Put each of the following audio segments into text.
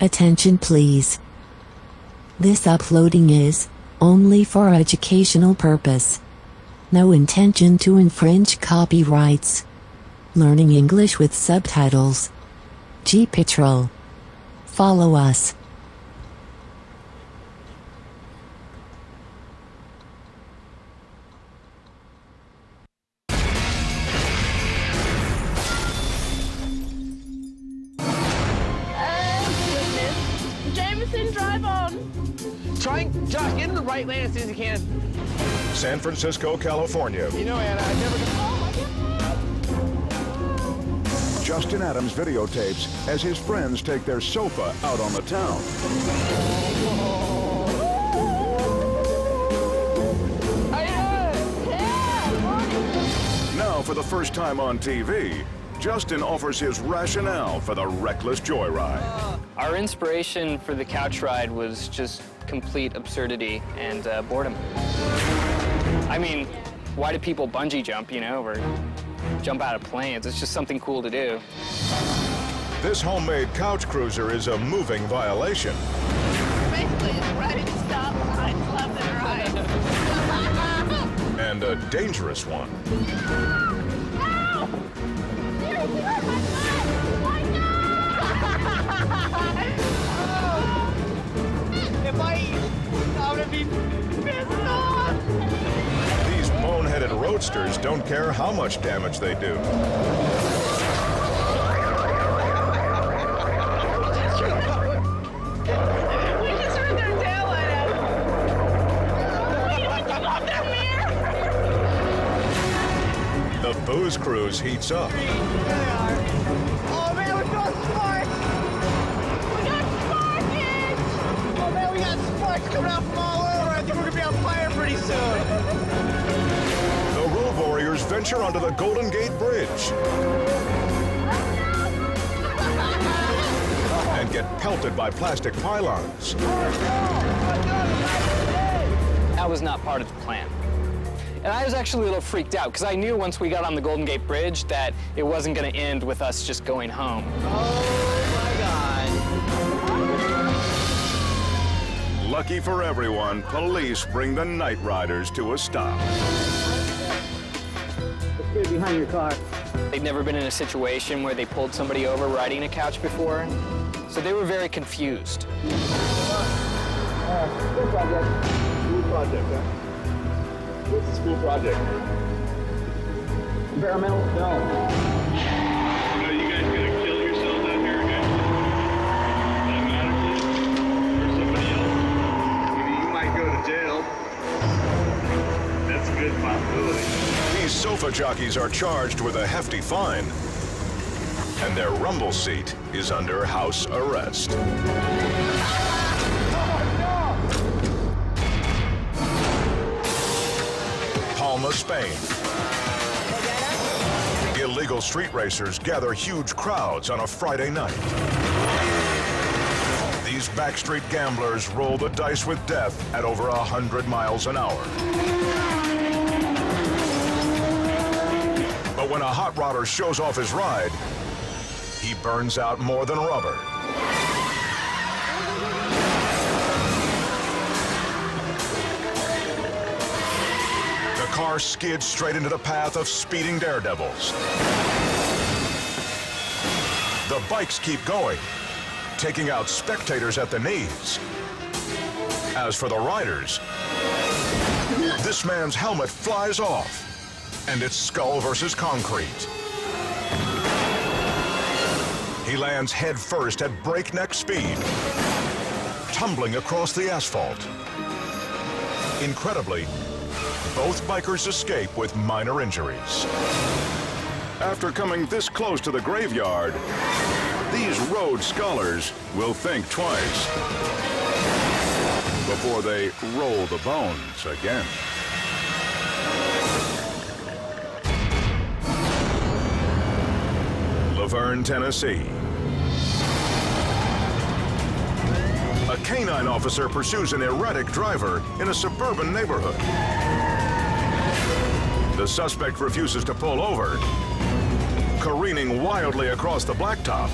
Attention please. This uploading is only for educational purpose. No intention to infringe copyrights. Learning English with subtitles. GPITRAL. Follow us. Drive on. Josh, get in the right lane as soon as you can. San Francisco, California. You know, Anna, I never... Justin Adams videotapes as his friends take their sofa out on the town. Now, for the first time on TV, Justin offers his rationale for the reckless joyride. Our inspiration for the couch ride was just complete absurdity and boredom. I mean, why do people bungee jump, you know, or jump out of planes? It's just something cool to do. This homemade couch cruiser is a moving violation. Basically, it's ready to stop signs left and right. And a dangerous one. If I would be pissed off. These boneheaded roadsters don't care how much damage they do. We just heard their taillight out. Come off that mirror. The booze cruise heats up. There they are. Oh man, we've got sparks! We got sparkage. Oh man, we got sparks coming out from all over. I think we're gonna be on fire pretty soon. The road warriors venture onto the Golden Gate Bridge and get pelted by plastic pylons. That was not part of the plan. And I was actually a little freaked out because I knew once we got on the Golden Gate Bridge that it wasn't going to end with us just going home. Oh my God. Lucky for everyone, police bring the night riders to a stop. Let's get behind your car. They'd never been in a situation where they pulled somebody over riding a couch before, so they were very confused. School project. School project, huh? What's the school project? Environmental film. Are you guys gonna kill yourselves out here again? Automatically? Or somebody else? I mean, you might go to jail. That's a good possibility. These sofa jockeys are charged with a hefty fine, and their rumble seat is under house arrest. Palma, Spain. Illegal street racers gather huge crowds on a Friday night. These backstreet gamblers roll the dice with death at over 100 miles an hour. But when a hot rodder shows off his ride, he burns out more than rubber. The car skids straight into the path of speeding daredevils. The bikes keep going, taking out spectators at the knees. As for the riders, this man's helmet flies off, and it's skull versus concrete. He lands head first at breakneck speed, tumbling across the asphalt. Incredibly, both bikers escape with minor injuries. After coming this close to the graveyard, these road scholars will think twice before they roll the bones again. Laverne, Tennessee. A canine officer pursues an erratic driver in a suburban neighborhood. The suspect refuses to pull over, careening wildly across the blacktop.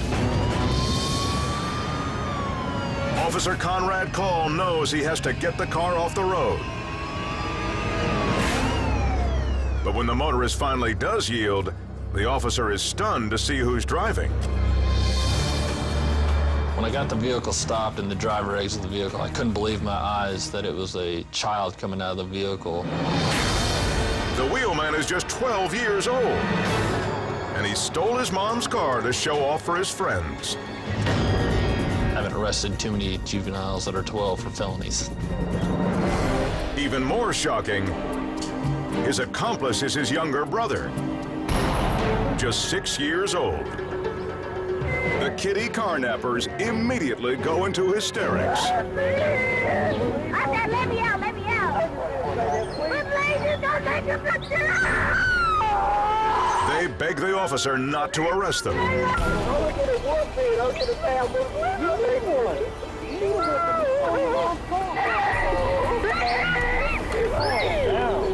Officer Conrad Call knows he has to get the car off the road. But when the motorist finally does yield, the officer is stunned to see who's driving. When I got the vehicle stopped and the driver exited the vehicle, I couldn't believe my eyes that it was a child coming out of the vehicle. The wheelman is just 12 years old, and he stole his mom's car to show off for his friends. I haven't arrested too many juveniles that are 12 for felonies. Even more shocking, his accomplice is his younger brother, just 6 years old. The kitty carnappers immediately go into hysterics. I said, let me out, let me out. But ladies, don't take your picture. They beg the officer not to arrest them.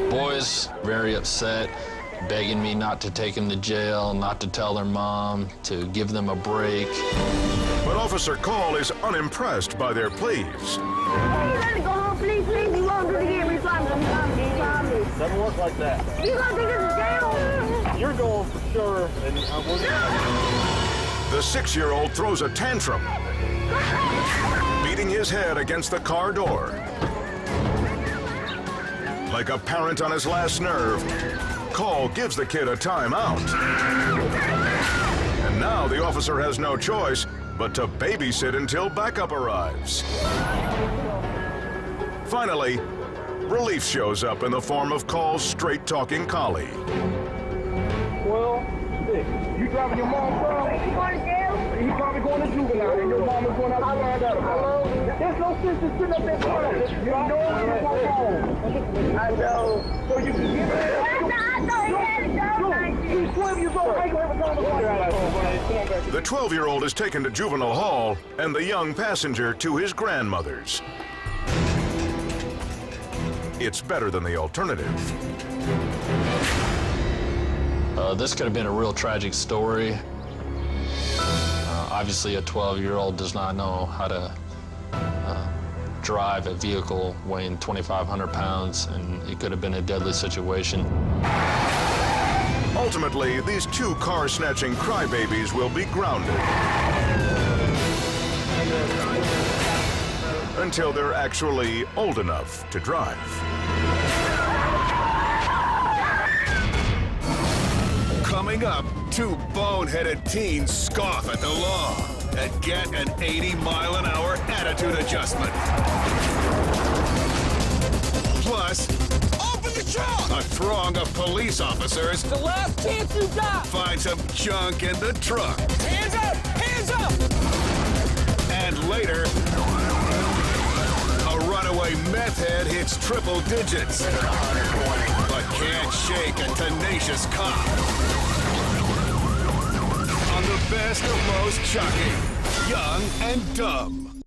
Boys, very upset, begging me not to take them to jail, not to tell their mom, to give them a break. But Officer Call is unimpressed by their pleas. Let me go home, please, please. You won't do it again. We promise. Doesn't work like that. You gonna take us to jail? You're going for sure, and we're The 6-year-old throws a tantrum, beating his head against the car door. Like a parent on his last nerve, Call gives the kid a timeout. And now the officer has no choice but to babysit until backup arrives. Finally, relief shows up in the form of Call's straight-talking collie. 12, 6. You driving your mom, bro? You going to jail? He's probably going to juvenile, and your mom is going out to find out. Hello? There's no sense in sitting up there front. You know you're going home. I know. So you can give it. I thought he had it done. He's 12 years old. How you going to have a conversation? The 12-year-old is taken to juvenile hall, and the young passenger to his grandmother's. It's better than the alternative. This could have been a real tragic story. Obviously, a 12-year-old does not know how to drive a vehicle weighing 2,500 pounds, and it could have been a deadly situation. Ultimately, these two car-snatching crybabies will be grounded until they're actually old enough to drive. Coming up, two boneheaded teens scoff at the law and get an 80-mile-an-hour attitude adjustment. Plus, Open the trunk! a throng of police officers The last chance you got! find some junk in the truck. Hands up! Hands up! And later, a runaway meth head hits triple digits, but can't shake a tenacious cop. On the best of most shocking, young and dumb.